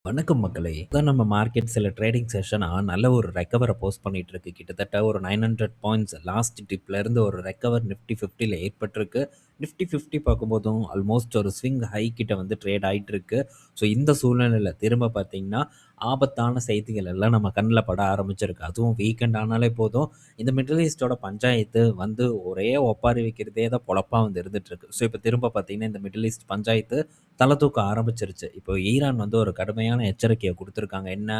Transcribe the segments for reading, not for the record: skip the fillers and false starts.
வணக்கம் மக்களே! இப்பதான் நம்ம மார்க்கெட் சில ட்ரேடிங் செஷனா நல்ல ஒரு ரெக்கவர போஸ்ட் பண்ணிட்டு இருக்கு. கிட்டத்தட்ட ஒரு 900 பாயிண்ட்ஸ் லாஸ்ட் டிப்ல இருந்து ஒரு ரெக்கவர் நிஃப்டி 50ல ஏற்பட்டிருக்கு. நிஃப்டி 50 பார்க்கும்போதும் ஆல்மோஸ்ட் ஒரு ஸ்விங் ஹை கிட்ட வந்து ட்ரேட் ஆயிட்டு இருக்கு. ஸோ இந்த சூழ்நிலையில திரும்ப பார்த்தீங்கன்னா, ஆபத்தான செய்திகள் எல்லாம் நம்ம கண்ல பட ஆரம்பிச்சிருக்கு. அதுவும் வீக்கெண்ட் ஆனாலே போதும், இந்த மிடில் ஈஸ்ட்டோட பஞ்சாயத்து வந்து ஒரே ஒப்பாரி வைக்கிறதே தான் பொழப்பா வந்து இருந்துட்டு இருக்கு. ஸோ இப்ப திரும்ப பார்த்தீங்கன்னா, இந்த மிடில் ஈஸ்ட் பஞ்சாயத்து தல தூக்க ஆரம்பிச்சிருச்சு. இப்போ ஈரான் வந்து ஒரு கடுமையான எச்சரிக்கைய குடுத்துருக்காங்க. என்ன?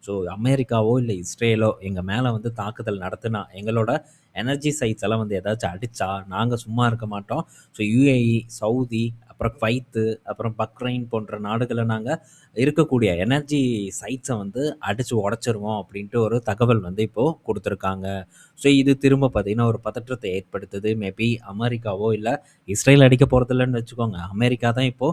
ஸோ அமெரிக்காவோ, இல்ல இஸ்ரேலோ எங்க மேல வந்து தாக்குதல் நடத்துனா, எங்களோட எனர்ஜி சைட்ஸ் எல்லாம் வந்து ஏதாச்சும் அடிச்சா, நாங்க சும்மா இருக்க மாட்டோம். ஸோ யுஏஇ, சவுதி, அப்புறம் குவைத்து, அப்புறம் பக்ரைன் போன்ற நாடுகள நாங்க இருக்கக்கூடிய எனர்ஜி சைட்ஸ வந்து அடிச்சு உடைச்சிருவோம் அப்படின்ட்டு ஒரு தகவல் வந்து இப்போ குடுத்துருக்காங்க. ஸோ இது திரும்ப பார்த்தீங்கன்னா, ஒரு பதற்றத்தை ஏற்படுத்துது. மேபி அமெரிக்காவோ, இல்ல இஸ்ரேல் அடிக்க போறதில்லன்னு வச்சுக்கோங்க. அமெரிக்கா தான் இப்போ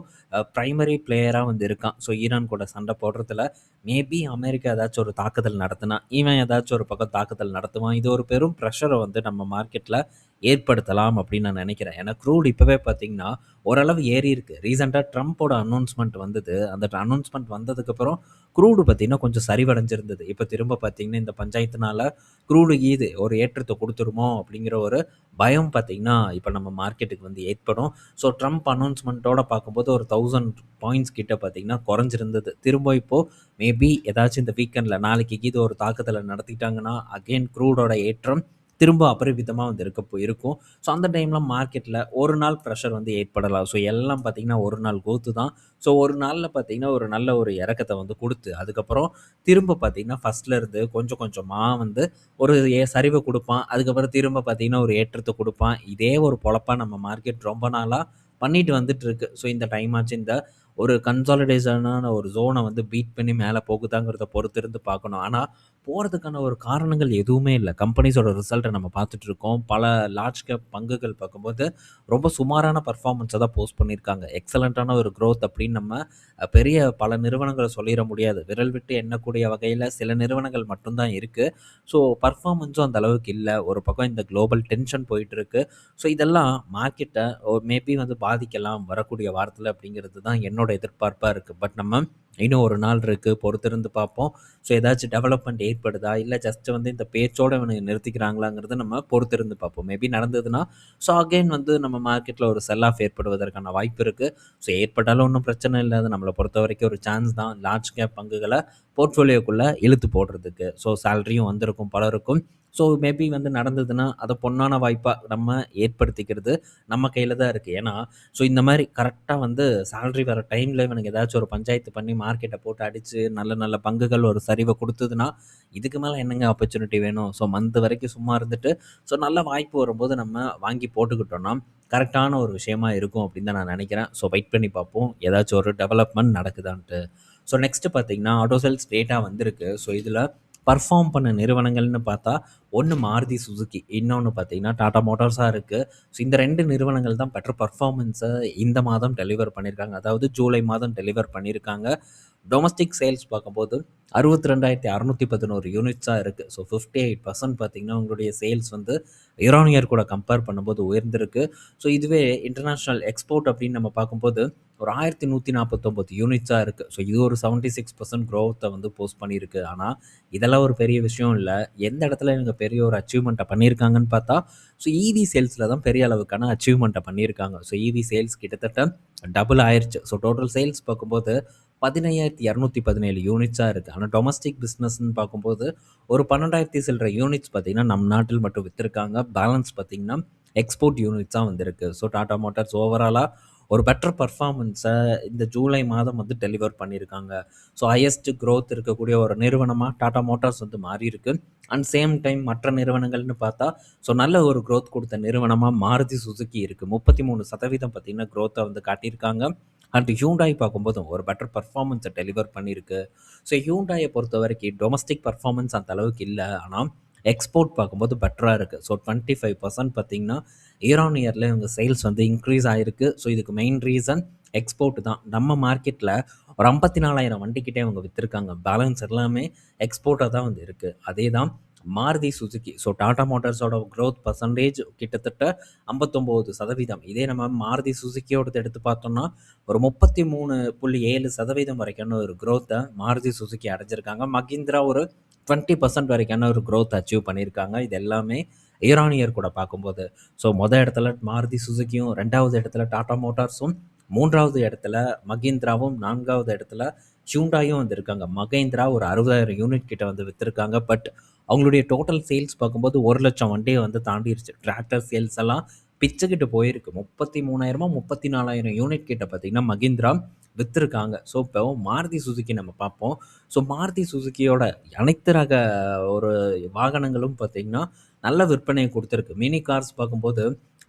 பிரைமரி பிளேயரா வந்து இருக்கான். ஸோ ஈரான் கூட சண்டை போடுறதுல மேபி அமெரிக்கா ஏதாச்சும் ஒரு தாக்குதல் நடத்துனா, இவன் ஏதாச்சும் ஒரு பக்கம் தாக்குதல் நடத்துவான். இது ஒரு பெரும் பிரஷர வந்து நம்ம மார்க்கெட்ல ஏற்படுத்தலாம் அப்படின்னு நான் நினைக்கிறேன். ஏன்னா க்ரூட் இப்பவே பார்த்தீங்கன்னா, ஓரளவு ஏறியிருக்கு. ரீசென்ட்டா ட்ரம்ப்போட அனௌன்ஸ்மென்ட் வந்தது. அந்த அனௌன்ஸ்மென்ட் வந்ததுக்கப்புறம் க்ரூடு பார்த்தீங்கன்னா, கொஞ்சம் சரிவடைஞ்சிருந்தது. இப்ப திரும்ப பார்த்தீங்கன்னா, இந்த பஞ்சாயத்துனால க்ரூடு ஒரு ஏற்றத்த குடுத்துருமோ அப்படிங்கிற ஒரு பயம் பார்த்தீங்கன்னா, இப்ப நம்ம மார்க்கெட்டுக்கு வந்து ஏற்படும். ஸோ ட்ரம்ப் அனௌன்ஸ்மென்ட்டோட பார்க்கும்போது ஒரு 1000 பாயிண்ட்ஸ் கிட்ட பார்த்தீங்கன்னா குறைஞ்சிருந்தது. திரும்ப இப்போ மேபி ஏதாச்சும் இந்த வீக்கெண்ட்ல நாளைக்கு ஒரு தாக்குதல நடத்திட்டாங்கன்னா, அகைன் க்ரூடோட ஏற்றம் திரும்ப அபரிவிதமா வந்து இருக்கும். ஸோ அந்த டைம்ல மார்க்கெட்ல ஒரு நாள் பிரஷர் வந்து ஏற்படலாம். ஸோ எல்லாம் பார்த்தீங்கன்னா, ஒரு நாள் கோத்து தான். ஸோ ஒரு நாள்ல பார்த்தீங்கன்னா, ஒரு நல்ல ஒரு இறக்கத்த வந்து குடுத்து, அதுக்கப்புறம் திரும்ப பார்த்தீங்கன்னா, ஃபர்ஸ்ட்ல இருந்து கொஞ்சம் கொஞ்சமா வந்து ஒரு சரிவ குடுப்பான். அதுக்கப்புறம் திரும்ப பார்த்தீங்கன்னா, ஒரு ஏற்றத்த குடுப்பான். இதே ஒரு பொழப்பா நம்ம மார்க்கெட் ரொம்ப நாளா பண்ணிட்டு வந்துட்டு இருக்கு. ஸோ இந்த டைம் ஆச்சு இந்த ஒரு கன்சாலிடேஷனான ஒரு ஜோன வந்து பீட் பண்ணி மேல போகுதாங்கிறத பொறுத்திருந்து பார்க்கணும். ஆனா, போறதுக்கான ஒரு காரணங்கள் எதுவுமே இல்ல. கம்பெனிஸோட ரிசல்ட்ட நம்ம பார்த்துட்டு இருக்கோம். பல லார்ஜ் கேப் பங்குகள் பார்க்கும்போது, ரொம்ப சுமாரான பெர்ஃபார்மன்ஸ தான் போஸ்ட் பண்ணியிருக்காங்க. எக்ஸலன்ட்டான ஒரு குரோத் அப்படின்னு நம்ம பெரிய பல நிறுவனங்கள சொல்லிற முடியாது. விரல் விட்டு எண்ணக்கூடிய வகையில சில நிறுவனங்கள் மட்டும் தான் இருக்கு. ஸோ பெர்ஃபார்மன்ஸும் அந்த அளவுக்கு இல்ல. ஒரு பக்கம் இந்த குளோபல் டென்ஷன் போயிட்டு இருக்கு. ஸோ இதெல்லாம் மார்க்கெட்ட மேபி வந்து பாதிக்கலாம் வரக்கூடிய வாரத்தில அப்படிங்கிறது தான் என்னோட எதிர்பார்ப்பா இருக்கு. பட் நம்ம இன்னும் ஒரு நாள் இருக்கு. பொறுத்திருந்து பார்ப்போம். ஸோ ஏதாச்சும் டெவலப்மெண்ட் ஏற்படுதா? இல்ல ஜஸ்ட் வந்து இந்த பேச்சோட இவனுங்க நிறுத்திக்கிறாங்களாங்கிறத நம்ம பொறுத்திருந்து பார்ப்போம். மேபி நடந்ததுன்னா, ஸோ அகைன் வந்து நம்ம மார்க்கெட்ல ஒரு செல் ஆஃப் ஏற்படுவதற்கான வாய்ப்பு இருக்கு. ஸோ ஏற்பட்டாலும் ஒண்ணும் பிரச்சனை இல்ல. அது நம்மள பொறுத்தவரைக்கும் ஒரு சான்ஸ் தான். லார்ஜ் கேப் பங்குகள போர்ட்ஃபோலியோக்குள்ள இழுத்து போடுறதுக்கு. ஸோ சேலரியும் வந்திருக்கும் பலருக்கும். ஸோ மேபி வந்து நடந்ததுன்னா, அத பொன்னான வாய்ப்பா நம்ம ஏற்படுத்திக்கிறது நம்ம கையில தான் இருக்கு. ஏன்னா, ஸோ இந்த மாரி கரெக்ட்டா வந்து சேலரி வர டைம்ல இவனுங்க ஏதாச்சும் ஒரு பஞ்சாயத்து பண்ணி மார்க்கெட்ட போட்டு அடிச்சு, நல்ல நல்ல பங்குகள் ஒரு சரிவ குடுத்ததுன்னா, இதுக்கு மேல என்னங்க ஆப்பர்ச்சுனிட்டி வேணும்? ஸோ மந்த் வரைக்கும் சும்மா இருந்துட்டு, ஸோ நல்ல வாய்ப்பு வரும்போது நம்ம வாங்கி போட்டுக்கிட்டோம்னா, கரெக்ட்டான ஒரு விஷயமா இருக்கும் அப்படின்னு தான் நான் நெனைக்கிறேன். ஸோ வெயிட் பண்ணி பார்ப்போம். ஏதாச்சும் ஒரு டெவலப்மெண்ட் நடக்குதான்ட்டு. ஸோ நெக்ஸ்ட் பார்த்தீங்கன்னா, ஆட்டோ சேல்ஸ் டேட்டா வந்திருக்கு. ஸோ இதுல பெர்ஃபார்ம் பண்ண நிறுவனங்கள்னு பார்த்தா, ஒண்ணு மாருதி சுசுகி, இன்னொன்னு பார்த்தீங்கன்னா டாடா மோட்டார்ஸா இருக்கு. ஸோ இந்த 2 நிறுவனங்கள் தான் பெட்டர் பெர்ஃபார்மன்ஸ இந்த மாதம் டெலிவர் பண்ணியிருக்காங்க. அதாவது ஜூலை மாதம் டெலிவர் பண்ணியிருக்காங்க. டொமஸ்டிக் சேல்ஸ் பார்க்கும்போது 62,611 யூனிட்ஸா இருக்கு. ஸோ 58% பார்த்தீங்கன்னா, உங்களுடைய சேல்ஸ் வந்து இயர் ஆன் இயர் கூட கம்பேர் பண்ணும்போது உயர்ந்திருக்கு. ஸோ இதுவே இன்டர்நேஷனல் எக்ஸ்போர்ட் அப்படின்னு நம்ம பார்க்கும்போது, ஒரு 1149 யூனிட்ஸா இருக்கு. ஸோ இது ஒரு 76% குரோத்த வந்து போஸ்ட் பண்ணியிருக்கு. ஆனா, இதெல்லாம் ஒரு பெரிய விஷயம் இல்ல. எந்த இடத்துல இவங்க பெரிய ஒரு அச்சீவ்மெண்ட்ட பண்ணியிருக்காங்கன்னு பார்த்தா, ஸோ ஈவி சேல்ஸ்ல தான் பெரிய அளவுக்கான அச்சீவ்மெண்ட்ட பண்ணியிருக்காங்க. ஸோ ஈவி சேல்ஸ் கிட்டத்தட்ட டபுள் ஆயிருச்சு. ஸோ டோட்டல் சேல்ஸ் பார்க்கும்போது 15,217 யூனிட்ஸா இருக்கு. ஆனா டொமஸ்டிக் பிசினஸ்ன்னு பார்க்கும்போது, ஒரு 12,000 சில்ற யூனிட்ஸ் பார்த்தீங்கன்னா, நம் நாட்டில் மட்டும் வித்திருக்காங்க. பேலன்ஸ் பார்த்தீங்கன்னா, எக்ஸ்போர்ட் யூனிட்ஸா வந்திருக்கு. ஸோ டாடா மோட்டார்ஸ் ஓவராலா ஒரு பெட்டர் பெர்ஃபார்மன்ஸ இந்த ஜூலை மாதம் வந்து டெலிவர் பண்ணியிருக்காங்க. ஸோ ஹையஸ்ட் குரோத் இருக்கக்கூடிய ஒரு நிறுவனமா டாடா மோட்டார்ஸ் வந்து மாறியிருக்கு. அண்ட் சேம் டைம் மற்ற நிறுவனங்கள்னு பார்த்தா, ஸோ நல்ல ஒரு குரோத் குடுத்த நிறுவனமா மாருதி சுசுகி இருக்கு. 33% பார்த்தீங்கன்னா, குரோத்த வந்து காட்டியிருக்காங்க. அண்ட் ஹியூண்டாய் பார்க்கும்போதும் ஒரு பெட்டர் பெர்ஃபார்மன்ஸ டெலிவர் பண்ணியிருக்கு. ஸோ ஹியூண்டாய பொறுத்தவரைக்கும் டொமஸ்டிக் பெர்ஃபார்மன்ஸ் அந்த அளவுக்கு இல்ல. ஆனா எக்ஸ்போர்ட் பார்க்கும்போது பெட்டரா இருக்கு. ஸோ 25% பார்த்தீங்கன்னா, இயர் ஆன் இயர்ல இவங்க சேல்ஸ் வந்து இன்க்ரீஸ் ஆயிருக்கு. ஸோ இதுக்கு மெயின் ரீசன் எக்ஸ்போர்ட் தான். நம்ம மார்க்கெட்ல ஒரு 54,000 வண்டிக்கிட்ட இவங்க வித்திருக்காங்க. பேலன்ஸ் எல்லாமே எக்ஸ்போர்ட்டா தான் வந்து இருக்கு. அதே தான் மாருதி சுசுகி. ஸோ டாடா மோட்டார்ஸோட குரோத் பர்சன்டேஜ் கிட்டத்தட்ட 59%. இதே நம்ம மாருதி சுசுகியோடது எடுத்து பார்த்தோம்னா, ஒரு 33.7% வரைக்கான ஒரு குரோத்த மாருதி சுசுகி அடைஞ்சிருக்காங்க. மஹிந்திரா ஒரு 20% வரைக்கான ஒரு குரோத் அச்சீவ் பண்ணியிருக்காங்க. இது எல்லாமே இயர் ஆன் இயர் கூட பார்க்கும்போது. ஸோ இடத்துல மாருதி சுசுகியும், 2வது இடத்துல டாடா மோட்டார்ஸும், 3வது இடத்துல மஹிந்திராவும், 4வது இடத்துல ஹியூண்டாயும் வந்திருக்காங்க. மஹிந்திரா ஒரு 60,000 யூனிட் கிட்ட வந்து வித்திருக்காங்க. பட் அவங்களுடைய டோட்டல் சேல்ஸ் பார்க்கும்போது 1,00,000 வண்டியை வந்து தாண்டிருச்சு. டிராக்டர் சேல்ஸ் எல்லாம் பிச்சுக்கிட்டு போயிருக்கு. 33,000 34,000 யூனிட் கிட்ட பார்த்தீங்கன்னா மஹிந்திரா வித்திருக்காங்க. ஸோ இப்போ மாருதி சுசுகி நம்ம பார்ப்போம். ஸோ மாருதி சுசுகியோட அனைத்து ரக ஒரு வாகனங்களும் பார்த்தீங்கன்னா நல்ல விற்பனையை கொடுத்துருக்கு. மினி கார்ஸ் பார்க்கும்போது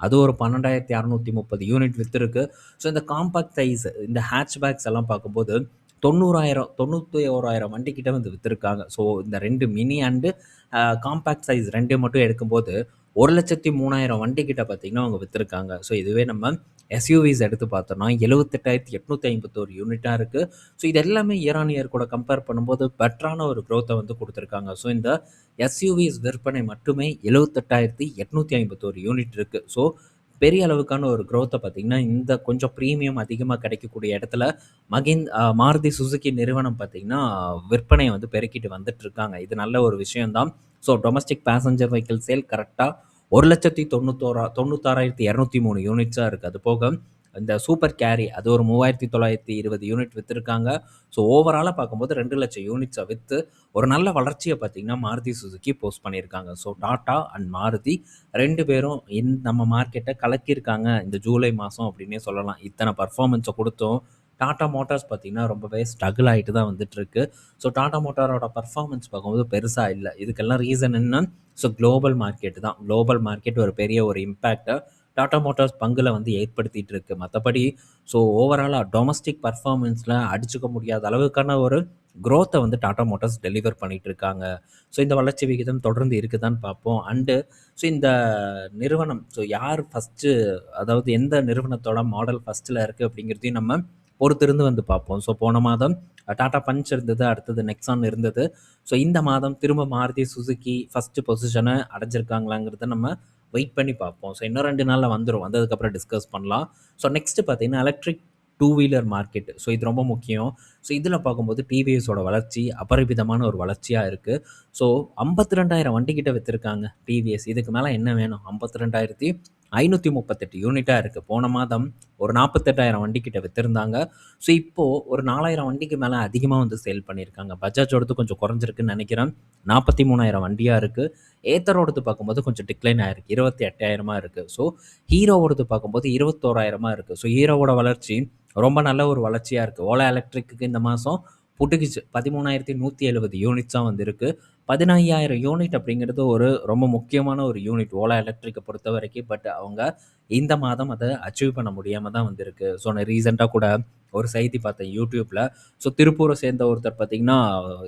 அது ஒரு 12,630 யூனிட் வித்திருக்கு. ஸோ இந்த காம்பாக்ட் சைஸ், இந்த ஹேட்ச்பேக்ஸ் எல்லாம் பார்க்கும்போது 90,000 91,000 வண்டி கிட்ட வந்து வித்திருக்காங்க. ஸோ இந்த 2 மினி அண்டு காம்பாக்ட் சைஸ் 2 மட்டும் எடுக்கும்போது 1,03,000 வண்டி கிட்ட பார்த்தீங்கன்னா அவங்க வித்திருக்காங்க. ஸோ இதுவே நம்ம எஸ்யூவிஸ் எடுத்து பார்த்தோம்னா 78,851 யூனிட்டாக இருக்குது. ஸோ இது எல்லாமே இயர் ஆன் இயர் கூட கம்பேர் பண்ணும்போது பெட்டரான ஒரு க்ரோத்தை வந்து கொடுத்துருக்காங்க. ஸோ இந்த எஸ்யூவிஸ் விற்பனை மட்டுமே 78,851 யூனிட் இருக்குது. ஸோ பெரிய அளவுக்கான ஒரு க்ரோத்தை பார்த்தீங்கன்னா இந்த கொஞ்சம் ப்ரீமியம் அதிகமாக கிடைக்கக்கூடிய இடத்துல மாருதி சுசுகி நிறுவனம் பார்த்தீங்கன்னா விற்பனையை வந்து பெருக்கிட்டு வந்துட்டு இருக்காங்க. இது நல்ல ஒரு விஷயம்தான். So domestic passenger vehicle sale கரெக்டாக 1,96,203 யூனிட்ஸாக இருக்குது. அது போக இந்த சூப்பர் கேரி அது ஒரு 3,920 யூனிட் விற்றுருக்காங்க. ஸோ ஓவராலாக பார்க்கும்போது 2,00,000 யூனிட்ஸை விற்று ஒரு நல்ல வளர்ச்சியை பார்த்தீங்கன்னா மாருதி சுசுகி போஸ்ட் பண்ணியிருக்காங்க. ஸோ டாட்டா அண்ட் மாருதி 2 பேரும் நம்ம மார்க்கெட்டை கலக்கியிருக்காங்க இந்த ஜூலை மாதம் அப்படின்னே சொல்லலாம். இத்தனை பர்ஃபார்மன்ஸை கொடுத்தோம் டாடா மோட்டார்ஸ் பார்த்தீங்கன்னா ரொம்பவே ஸ்ட்ரகிள் ஆகிட்டு தான் வந்துட்டுருக்கு. ஸோ டாடா மோட்டாரோட பர்ஃபார்மன்ஸ் பார்க்கும்போது பெருசாக இல்லை. இதுக்கெல்லாம் ரீசன் என்ன? ஸோ குளோபல் மார்க்கெட் தான். குளோபல் மார்க்கெட் ஒரு பெரிய ஒரு இம்பேக்டை டாடா மோட்டார்ஸ் பங்கில் வந்து ஏற்படுத்திகிட்டு இருக்குது. மற்றபடி ஸோ ஓவராலாக டொமஸ்டிக் பர்ஃபார்மன்ஸில் அடிச்சுக்க முடியாத அளவுக்கான ஒரு க்ரோத்தை வந்து டாடா மோட்டார்ஸ் டெலிவர் பண்ணிகிட்டு இருக்காங்க. ஸோ இந்த வளர்ச்சி விகிதம் தொடர்ந்து இருக்குதான்னு பார்ப்போம். அண்டு ஸோ இந்த நிறுவனம் யார் ஃபஸ்ட்டு, அதாவது எந்த நிறுவனத்தோட மாடல் ஃபஸ்ட்டில் இருக்குது அப்படிங்கிறதையும் நம்ம பொறுத்திருந்து வந்து பார்ப்போம். ஸோ போன மாதம் டாடா பஞ்ச் இருந்தது, அடுத்தது நெக்ஸான் இருந்தது. ஸோ இந்த மாதம் திரும்ப மாருதி சுசுகி ஃபஸ்ட்டு பொசிஷனை அடைஞ்சிருக்காங்களாங்கிறத நம்ம வெயிட் பண்ணி பார்ப்போம். ஸோ இன்னும் 2 நாளில் வந்துடும். வந்ததுக்கப்புறம் டிஸ்கஸ் பண்ணலாம். ஸோ நெக்ஸ்ட்டு பார்த்தீங்கன்னா எலக்ட்ரிக் 2 வீலர் மார்க்கெட். ஸோ இது ரொம்ப முக்கியம். ஸோ இதில் பார்க்கும்போது டிவிஎஸோட வளர்ச்சி அபரிமிதமான ஒரு வளர்ச்சியாக இருக்குது. ஸோ 52,000 வண்டி கிட்ட விற்றுருக்காங்க டிவிஎஸ். இதுக்கு மேலே என்ன வேணும்? 52,538 யூனிட்டாக இருக்குது. போன மாதம் ஒரு 48,000 வண்டி கிட்ட விற்றுருந்தாங்க. ஸோ இப்போது ஒரு 4,000 வண்டிக்கு மேலே அதிகமாக வந்து சேல் பண்ணியிருக்காங்க. பஜாஜோடது கொஞ்சம் குறைஞ்சிருக்குன்னு நினைக்கிறேன். 43,000 வண்டியாக இருக்குது. ஏத்தரோடது பார்க்கும்போது கொஞ்சம் டிக்ளைன் ஆகிருக்கு, 28,000 இருக்குது. ஸோ ஹீரோவோடது பார்க்கும்போது 21,000 இருக்குது. ஸோ ஹீரோவோட வளர்ச்சி ரொம்ப நல்ல ஒரு வளர்ச்சியாக இருக்குது. ஓலா எலக்ட்ரிக்கு இந்த மாதம் புட்டுக்கிச்சு 13,170 யூனிட்ஸாக வந்து இருக்குது. 15,000 யூனிட் அப்படிங்கிறது ஒரு ரொம்ப முக்கியமான ஒரு யூனிட் ஓலா எலக்ட்ரிக்கை பொறுத்த வரைக்கும். பட் அவங்க இந்த மாதம் அதை அச்சீவ் பண்ண முடியாமல் தான் வந்திருக்கு. ஸோ நான் ரீசெண்டாக கூட ஒரு செய்தி பார்த்தேன் யூடியூப்பில். ஸோ திருப்பூரை சேர்ந்த ஒருத்தர் பார்த்திங்கன்னா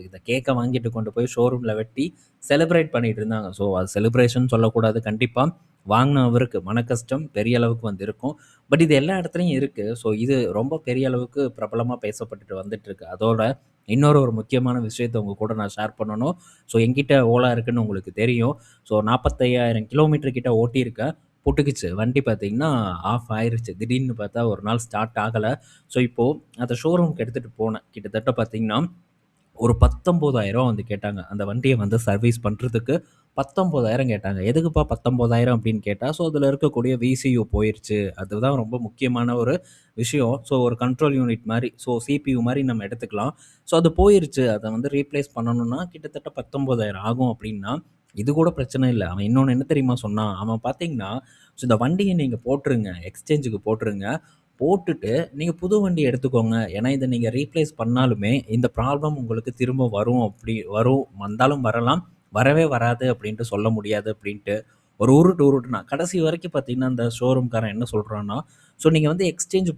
இதை கேக்கை வாங்கிட்டு கொண்டு போய் ஷோரூமில் வெட்டி செலிப்ரேட் பண்ணிகிட்டு இருந்தாங்க. ஸோ அது செலிப்ரேஷன் சொல்லக்கூடாது. கண்டிப்பாக வாங்கினவருக்கு மன கஷ்டம் பெரிய அளவுக்கு வந்து இருக்கும். பட் இது எல்லா இடத்துலையும் இருக்குது. ஸோ இது ரொம்ப பெரிய அளவுக்கு பிரபலமாக பேசப்பட்டுட்டு வந்துட்டுருக்கு. அதோட இன்னொரு ஒரு முக்கியமான விஷயத்தை உங்கள் கூட நான் ஷேர் பண்ணணும். ஸோ என்கிட்ட ஓலா இருக்குதுன்னு உங்களுக்கு தெரியும். ஸோ 45,000 கிலோமீட்டர் கிட்ட ஓட்டியிருக்கேன். புட்டுக்குச்சு வண்டி பார்த்திங்கன்னா ஆஃப் ஆயிடுச்சு. திடீர்னு பார்த்தா ஒரு நாள் ஸ்டார்ட் ஆகலை. ஸோ இப்போது அந்த ஷோரூமுக்கு எடுத்துகிட்டு போனேன். கிட்டத்தட்ட பார்த்திங்கன்னா ஒரு 19,000 வந்து கேட்டாங்க. அந்த வண்டியை வந்து சர்வீஸ் பண்ணுறதுக்கு 19,000 கேட்டாங்க. எதுக்குப்பா 19,000 அப்படின்னு கேட்டால், ஸோ அதில் இருக்கக்கூடிய விசியு போயிடுச்சு. அதுதான் ரொம்ப முக்கியமான ஒரு விஷயம். ஸோ ஒரு கண்ட்ரோல் யூனிட் மாதிரி, ஸோ சிபியு மாதிரி நம்ம எடுத்துக்கலாம். ஸோ அது போயிருச்சு. அதை வந்து ரீப்ளேஸ் பண்ணணும்னா கிட்டத்தட்ட 19,000 ஆகும் அப்படின்னா, இது கூட பிரச்சனை இல்லை. அவன் இன்னொன்று என்ன தெரியுமா சொன்னான்? அவன் பார்த்தீங்கன்னா, ஸோ இந்த வண்டியை நீங்கள் போட்டுருங்க, எக்ஸ்சேஞ்சுக்கு போட்டுருங்க. போட்டுட்டு நீங்கள் புது வண்டி எடுத்துக்கோங்க. ஏன்னா இதை நீங்கள் ரீப்ளேஸ் பண்ணாலுமே இந்த ப்ராப்ளம் உங்களுக்கு திரும்ப வரும். அப்படி வந்தாலும் வரலாம், வரவே வராது அப்படின்ட்டு சொல்ல முடியாது அப்படின்ட்டு ஒரு உருட்டுனா கடைசி வரைக்கும் பார்த்தீங்கன்னா அந்த ஷோரூம்காரன் என்ன சொல்கிறான்னா, ஸோ நீங்கள் வந்து எக்ஸ்சேஞ்சை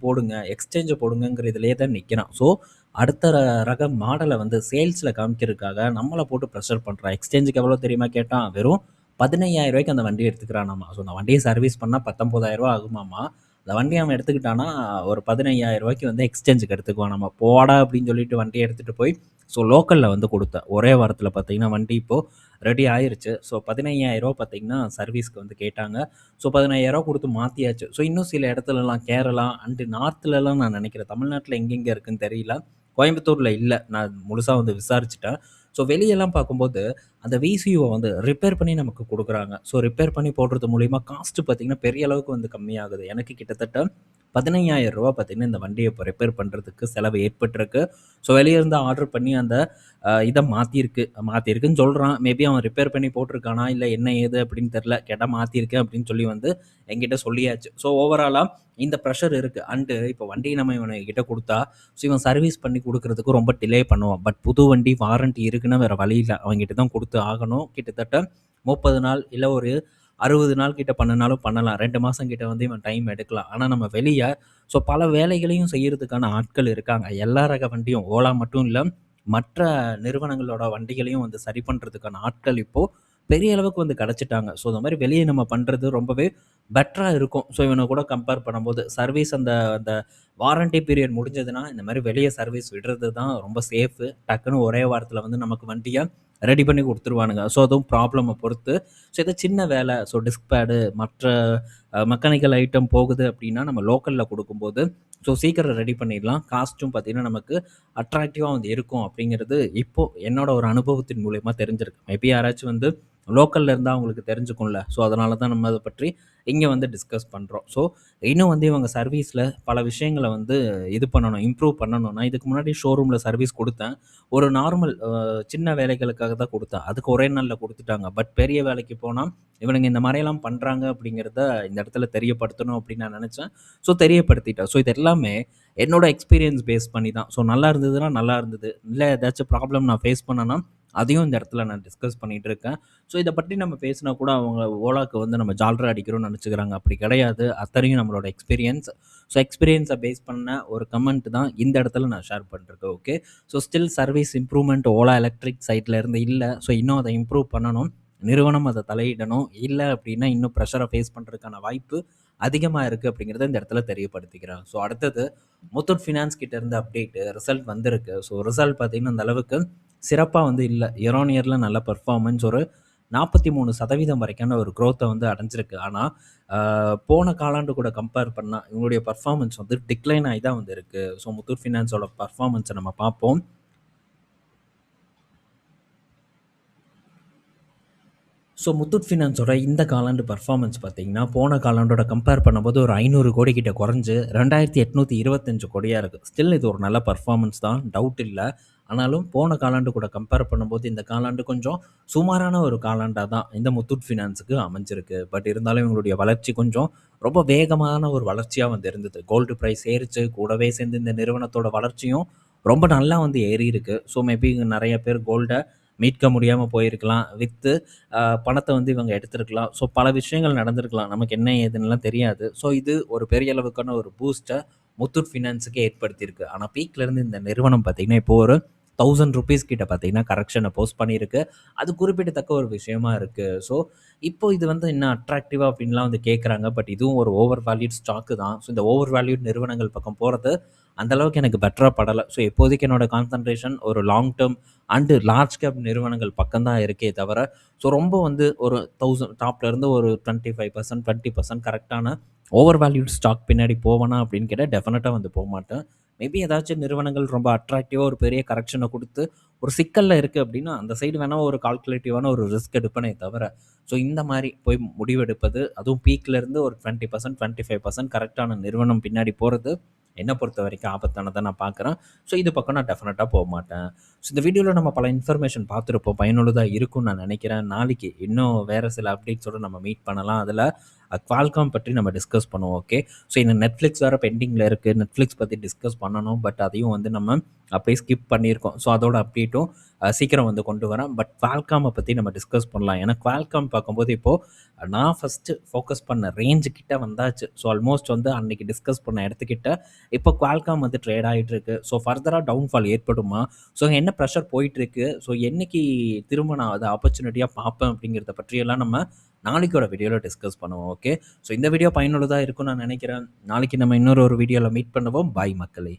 போடுங்கிற இதிலே தான் நிற்கிறான். ஸோ அடுத்த ரக மாடலை வந்து சேல்ஸில் காமிக்கிறதுக்காக நம்மளை போட்டு ப்ரெஷர் பண்ணுறான். எக்ஸ்சேஞ்சுக்கு எவ்வளோ தெரியுமா கேட்டான்? வெறும் 15,000 அந்த வண்டியை எடுத்துக்கிறானாமா. ஸோ அந்த வண்டியை சர்வீஸ் பண்ணால் 19,000 ஆகுமாமா. அந்த வண்டியை அவன் எடுத்துக்கிட்டான்னா ஒரு 15,000 வந்து எக்ஸ்சேஞ்சுக்கு எடுத்துக்குவான். நம்ம போடா அப்படின்னு சொல்லிட்டு வண்டியை எடுத்துகிட்டு போய் ஸோ லோக்கலில் வந்து கொடுத்தேன். ஒரே வாரத்தில் பார்த்தீங்கன்னா வண்டி இப்போது ரெடி ஆயிருச்சு. ஸோ 15,000 பார்த்தீங்கன்னா சர்வீஸ்க்கு வந்து கேட்டாங்க. ஸோ 15,000 கொடுத்து மாற்றியாச்சு. ஸோ இன்னும் சில இடத்துலலாம் கேரளா அண்டு நார்த்துலலாம் நான் நினைக்கிறேன், தமிழ்நாட்டில் எங்கெங்கே இருக்குன்னு தெரியல, கோயம்புத்தூரில் இல்லை. நான் முழுசாக வந்து விசாரிச்சுட்டேன். ஸோ வெளியெல்லாம் பார்க்கும்போது அந்த விசியூவை வந்து ரிப்பேர் பண்ணி நமக்கு கொடுக்குறாங்க. ஸோ ரிப்பேர் பண்ணி போடுறது மூலிமா காஸ்ட்டு பார்த்திங்கன்னா பெரிய அளவுக்கு வந்து கம்மியாகுது. எனக்கு கிட்டத்தட்ட ரூ. 15,000 பார்த்தீங்கன்னா இந்த வண்டியை இப்போ ரிப்பேர் பண்ணுறதுக்கு செலவு ஏற்பட்டிருக்கு. ஸோ வெளியே இருந்து ஆர்டர் பண்ணி அந்த இதை மாற்றிருக்குன்னு சொல்கிறான். மேபி அவன் ரிப்பேர் பண்ணி போட்டிருக்கானா இல்லை என்ன ஏது அப்படின்னு தெரில. கேட்டால் மாற்றிருக்கேன் அப்படின்னு சொல்லி வந்து என்கிட்ட சொல்லியாச்சு. ஸோ ஓவராலாக இந்த ப்ரெஷர் இருக்குது. அண்டு இப்போ வண்டி நம்ம இவன்கிட்ட கொடுத்தா ஸோ இவன் சர்வீஸ் பண்ணி கொடுக்குறதுக்கு ரொம்ப டிலே பண்ணுவான். பட் புது வண்டி வாரண்ட்டி இருக்குன்னா வேறு வழி இல்லை, அவங்ககிட்ட தான் கொடுத்து ஆகணும். கிட்டத்தட்ட 30 நாள் இல்லை ஒரு 60 நாள் கிட்ட பண்ணனாலும் பண்ணலாம். 2 மாதம் கிட்ட வந்து இவன் டைம் எடுக்கலாம். ஆனால் நம்ம வெளியே ஸோ பல வேலைகளையும் செய்கிறதுக்கான ஆட்கள் இருக்காங்க. எல்லா ரக வண்டியும் ஓலா மட்டும் இல்லை, மற்ற நிறுவனங்களோட வண்டிகளையும் வந்து சரி பண்ணுறதுக்கான ஆட்கள் இப்போது பெரிய அளவுக்கு வந்து கிடச்சிட்டாங்க. ஸோ இந்த மாதிரி வெளியே நம்ம பண்ணுறது ரொம்பவே பெட்டராக இருக்கும். ஸோ இவனை கூட கம்பேர் பண்ணும்போது சர்வீஸ் அந்த அந்த வாரண்ட்டி பீரியட் முடிஞ்சதுன்னா இந்த மாதிரி வெளியே சர்வீஸ் விடுறது தான் ரொம்ப சேஃபு. டக்குன்னு ஒரே வாரத்தில் வந்து நமக்கு வண்டியை ரெடி பண்ணி கொடுத்துருவானுங்க. ஸோ அதுவும் ப்ராப்ளமை பொறுத்து. ஸோ ஏதோ சின்ன வேலை, ஸோ டிஸ்க் பேடு மற்ற மெக்கானிக்கல் ஐட்டம் போகுது அப்படின்னா நம்ம லோக்கலில் கொடுக்கும்போது ஸோ சீக்கிரம் ரெடி பண்ணிடலாம். காஸ்ட்டும் பார்த்திங்கன்னா நமக்கு அட்ராக்டிவாக வந்து இருக்கும் அப்படிங்கிறது இப்போது என்னோட ஒரு அனுபவத்தின் மூலயமா தெரிஞ்சிருக்கு. மேபி யாராச்சும் வந்து லோக்கலில் இருந்தால் அவங்களுக்கு தெரிஞ்சுக்கும்ல. ஸோ அதனால தான் நம்ம அதை பற்றி இங்கே வந்து டிஸ்கஸ் பண்ணுறோம். ஸோ இன்னும் வந்து இவங்க சர்வீஸில் பல விஷயங்களை வந்து இது பண்ணணும், இம்ப்ரூவ் பண்ணணும். நான் இதுக்கு முன்னாடி ஷோரூமில் சர்வீஸ் கொடுத்தேன். ஒரு நார்மல் சின்ன வேலைகளுக்காக தான் கொடுத்தேன். அதுக்கு ஒரே நாளில் கொடுத்துட்டாங்க. பட் பெரிய வேலைக்கு போனால் இவனுங்க இந்த மாதிரியெல்லாம் பண்ணுறாங்க அப்படிங்கிறத இந்த இடத்துல தெரியப்படுத்தணும் அப்படின்னு நான் நினச்சேன். ஸோ தெரியப்படுத்திட்டேன். ஸோ இது எல்லாமே என்னோட எக்ஸ்பீரியன்ஸ் பேஸ் பண்ணி தான். ஸோ நல்லா இருந்ததுன்னா நல்லா இருந்தது, இல்லை ஏதாச்சும் ப்ராப்ளம் நான் ஃபேஸ் பண்ணேன்னா அதையும் இந்த இடத்துல நான் டிஸ்கஸ் பண்ணிகிட்டு இருக்கேன். ஸோ இதை பற்றி நம்ம பேசினா கூட அவங்க ஓலாக்கு வந்து நம்ம ஜால்ரா அடிக்கிறோம்னு நினச்சிக்கிறாங்க. அப்படி கிடையாது. அத்தனையும் நம்மளோட எக்ஸ்பீரியன்ஸ். ஸோ எக்ஸ்பீரியன்ஸை பேஸ் பண்ண ஒரு கமெண்ட் தான் இந்த இடத்துல நான் ஷேர் பண்ணிருக்கேன். Okay. So still service improvement Ola electric சைட்டில் இருந்து இல்லை. ஸோ இன்னும் அதை இம்ப்ரூவ் பண்ணணும். நிறுவனம் அதை தலையிடணும். இல்லை அப்படின்னா இன்னும் ப்ரெஷரை ஃபேஸ் பண்ணுறதுக்கான வாய்ப்பு அதிகமாக இருக்குது அப்படிங்கிறத இந்த இடத்துல தெரியப்படுத்திக்கிறேன். ஸோ அடுத்தது முத்தூட் ஃபினான்ஸ் கிட்ட இருந்து அப்டேட்டு ரிசல்ட் வந்திருக்கு. ஸோ ரிசல்ட் பார்த்திங்கன்னா அந்த அளவுக்கு சிறப்பாக வந்து இல்லை. இயர் ஆன் இயரில் நல்ல பர்ஃபார்மன்ஸ் ஒரு 43% வரைக்கான ஒரு க்ரோத்தை வந்து அடைஞ்சிருக்கு. ஆனால் போன காலாண்டு கூட கம்பேர் பண்ணால் இவங்களுடைய பர்ஃபார்மன்ஸ் வந்து டிக்ளைன் ஆகி தான் வந்து இருக்குது. ஸோ முத்தூட் ஃபினான்ஸோட பர்ஃபார்மன்ஸை நம்ம பார்ப்போம். ஸோ முத்தூட் ஃபினான்ஸோட இந்த காலாண்டு பர்ஃபார்மன்ஸ் பார்த்தீங்கன்னா, போன காலாண்டோட கம்பேர் பண்ணும்போது ஒரு 500 கோடி கிட்ட குறைஞ்சு 2,825 கோடியாக இருக்குது. ஸ்டில் இது ஒரு நல்ல பர்ஃபார்மன்ஸ் தான், டவுட் இல்லை. ஆனாலும் போன காலாண்டு கூட கம்பேர் பண்ணும்போது இந்த காலாண்டு கொஞ்சம் சுமாரான ஒரு காலாண்டாக தான் இந்த முத்தூட் ஃபினான்ஸுக்கு அமைஞ்சிருக்கு. பட் இருந்தாலும் இவங்களுடைய வளர்ச்சி கொஞ்சம் ரொம்ப வேகமான ஒரு வளர்ச்சியாக வந்து இருந்தது. கோல்டு ப்ரைஸ் ஏறிச்சு, கூடவே சேர்ந்து இந்த நிறுவனத்தோட வளர்ச்சியும் ரொம்ப நல்லா வந்து ஏறி இருக்கு. ஸோ மேபி நிறைய பேர் கோல்டை மீட்க முடியாமல் போயிருக்கலாம். விற்று பணத்தை வந்து இவங்க எடுத்திருக்கலாம். ஸோ பல விஷயங்கள் நடந்திருக்கலாம். நமக்கு என்ன ஏதுன்னுலாம் தெரியாது. ஸோ இது ஒரு பெரிய அளவுக்கான ஒரு பூஸ்ட்டை முத்தூட் ஃபினான்ஸுக்கு ஏற்படுத்தியிருக்கு. ஆனால் பீக்லேருந்து இந்த நிறுவனம் பார்த்திங்கன்னா இப்போ ஒரு ₹1000 கிட்ட பார்த்தீங்கன்னா கரெக்ஷனை போஸ்ட் பண்ணியிருக்கு. அது குறிப்பிடத்தக்க ஒரு விஷயமா இருக்குது. ஸோ இப்போ இது வந்து என்ன அட்ராக்டிவாக அப்படின்லாம் வந்து கேட்குறாங்க. பட் இதுவும் ஒரு ஓவர் வேல்யூட் ஸ்டாக்கு தான். ஸோ இந்த ஓவர் வேல்யூட் நிறுவனங்கள் பக்கம் போகிறது அந்தளவுக்கு எனக்கு பெட்டராக படலை. ஸோ இப்போதைக்கு என்னோடய கான்சன்ட்ரேஷன் ஒரு long term and large cap நிறுவனங்கள் பக்கம் தான் இருக்கே தவிர, ஸோ ரொம்ப வந்து ஒரு 1000 டாப்லேருந்து ஒரு 25% 20% கரெக்டான ஓவர் வேல்யூட் ஸ்டாக் பின்னாடி போவேனா அப்படின்னு கேட்டால் டெஃபினட்டாக வந்து போக மாட்டேன். மேபி ஏதாச்சும் நிறுவனங்கள் ரொம்ப அட்ராக்டிவாக ஒரு பெரிய கரெக்ஷனை கொடுத்து ஒரு சிக்கலில் இருக்குது அப்படின்னா அந்த சைடு வேணால் ஒரு கால்குலேட்டிவான ஒரு ரிஸ்க் எடுப்பனே தவிர, ஸோ இந்த மாதிரி போய் முடிவெடுப்பது, அதுவும் பீக்லேருந்து ஒரு 20% 25% கரெக்டான நிறுவனம் பின்னாடி போகிறது என்னை பொறுத்த வரைக்கும் ஆபத்தானதை நான் பார்க்குறேன். ஸோ இது பக்கம் நான் டெஃபினட்டாக போக மாட்டேன். ஸோ இந்த வீடியோவில் நம்ம பல இன்ஃபர்மேஷன் பார்த்துருப்போம், பயனுள்ளதாக இருக்கும்னு நான் நினைக்கிறேன். நாளைக்கு இன்னும் வேறு சில அப்டேட்ஸோடு நம்ம மீட் பண்ணலாம். அதில் குவால்காம் பற்றி நம்ம டிஸ்கஸ் பண்ணுவோம். ஓகே. ஸோ இந்த நெட்ஃப்ளிக்ஸ் வேறு பெண்டிங்கில் இருக்குது. நெட்ஃப்ளிக்ஸ் பற்றி டிஸ்கஸ் பண்ணணும். பட் அதையும் வந்து நம்ம அப்படியே ஸ்கிப் பண்ணியிருக்கோம். ஸோ அதோட அப்டேட்டும் சீக்கிரம் வந்து கொண்டு வரேன். பட் குவால்காமை பற்றி நம்ம டிஸ்கஸ் பண்ணலாம். ஏன்னா குவால்காம் பார்க்கும்போது இப்போது நான் ஃபஸ்ட்டு ஃபோக்கஸ் பண்ண ரேஞ்சு கிட்ட வந்தாச்சு. ஸோ ஆல்மோஸ்ட் வந்து அன்றைக்கி டிஸ்கஸ் பண்ண இடத்துக்கிட்ட இப்போ குவால்காம் வந்து ட்ரேட் ஆகிட்டு இருக்கு. ஸோ ஃபர்தராக டவுன்ஃபால் ஏற்படுமா? ஸோ என்ன ப்ரெஷர் போயிட்டுருக்கு? ஸோ என்றைக்கு திரும்ப நான் அதை ஆப்பர்ச்சுனிட்டியாக பார்ப்பேன் அப்படிங்கிறத பற்றியெல்லாம் நம்ம நாளைக்கோட வீடியோவில் டிஸ்கஸ் பண்ணுவோம். ஓகே. ஸோ இந்த வீடியோ பயனுள்ளதாக இருக்கும்னு நான் நினைக்கிறேன். நாளைக்கு நம்ம இன்னொரு ஒரு வீடியோவில் மீட் பண்ணுவோம். பாய் மக்களே.